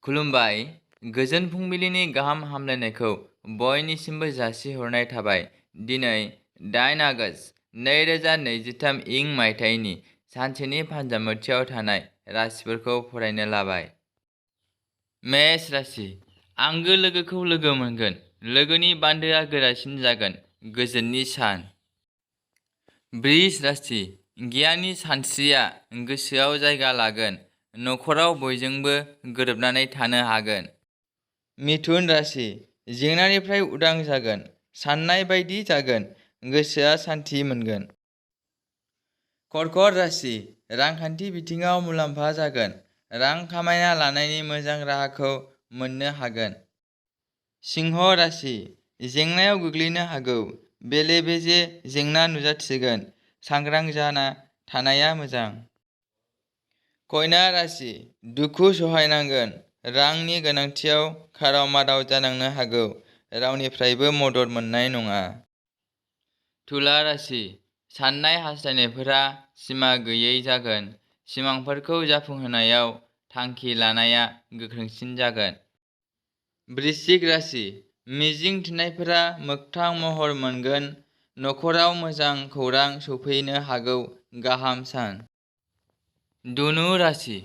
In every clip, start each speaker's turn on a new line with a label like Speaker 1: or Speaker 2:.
Speaker 1: खुलुमबाय। गोजोन फुंबिलिनि गाहाम हामलायनायखौ बयनिसिमबो जासिहरनाय थाबाय। दिनै 8 आगस्ट 2023 इं मायथाइनि सानसेनि फान्जामुथियाव थानाय राशिफोरखौ फरायनो लाबाय। मेष राशि। आंगो लोगोखौ लोगो मोनगोन। लोगोनि बान्दोआ गोरासिन जागोन। गोजोननि सान। वृष राशि। गियाननि सानस्रिया गोसोआव जायगा लागोन। नखराव बयजोंबो गोरोबनानै थानो हागोन। मिथुन राशि। जेंनानिफ्राय उदां जागोन। साननाय बायदि जागोन। गोसोआ सान्थि मोनगोन। कर्कट राशि। रांखान्थि बिथिङाव मुलाम्फा जागोन। रां खामायना लानायनि मोजां राहाखौ मोननो हागोन। सिंह राशि। जेंनायाव गोग्लैनो हागौ। बेले बेजे जेंना नुजाथिगोन। सांग्रां जाना थानाया मोजां। कन्या राशि। दुखु सहायनांगोन। रांनि गोनांथियाव खाराव माराव जानांनो हागौ। रावनिफ्रायबो मदद मोननाय नङा। तुला राशि। साननाय हास्थायनायफोरा सिमा गैयै जागोन। सिमांफोरखौ जाफुंहोनायाव थांखि लानाया गोख्रोंसिन जागोन। वृश्चिक राशि। मिजिं थिनायफोरा मोगथां महर मोनगोन। नखराव मोजां खौरां सफैनो हागौ। गाहाम सान। धनु राशि।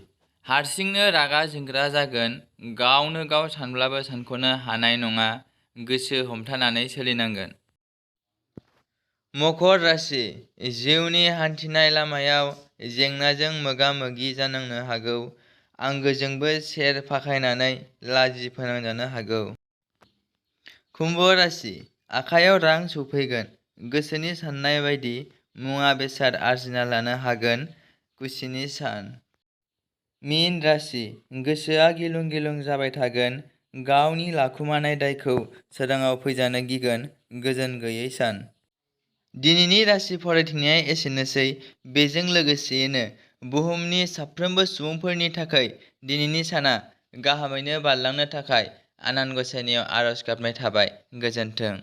Speaker 1: हारसिंनो रागा जोंग्रा जागोन। गावनो गाव सानब्लाबो सानख'नो हानाय नङा। गोसो हमथानानै सोलिनांगोन। मकर राशि। जिउनि हान्थिनाय लामायाव जेंनाजों मोगा मोगि जानांनो हागौ। आंगोजोंबो सेर फाखायनानै लाजि फोनांजानो हागौ। कुम्भ राशि। आखायाव रां सफैगोन। गोसोनि साननाय बायदि मुवा बेसाद आरजिना लानो हागोन। खुसिनि सान। मीन राशि। गोसोआ गिलुं गिलुं जाबाय थागोन। गावनि लाखुमानाय दायखौ सोराङाव फैजानो गिगोन। गोजोन गैयै सान। दिनैनि राशि फरायथिंनाया एसेनोसै। बेजों लोगोसेयैनो बुहुमनि साफ्रोमबो सुबुंफोरनि थाखाय दिनैनि साना गाहामैनो बारलांनो थाखाय आनान गसाइनियाव आरज गाबनाय थाबाय। गोजोन्थों।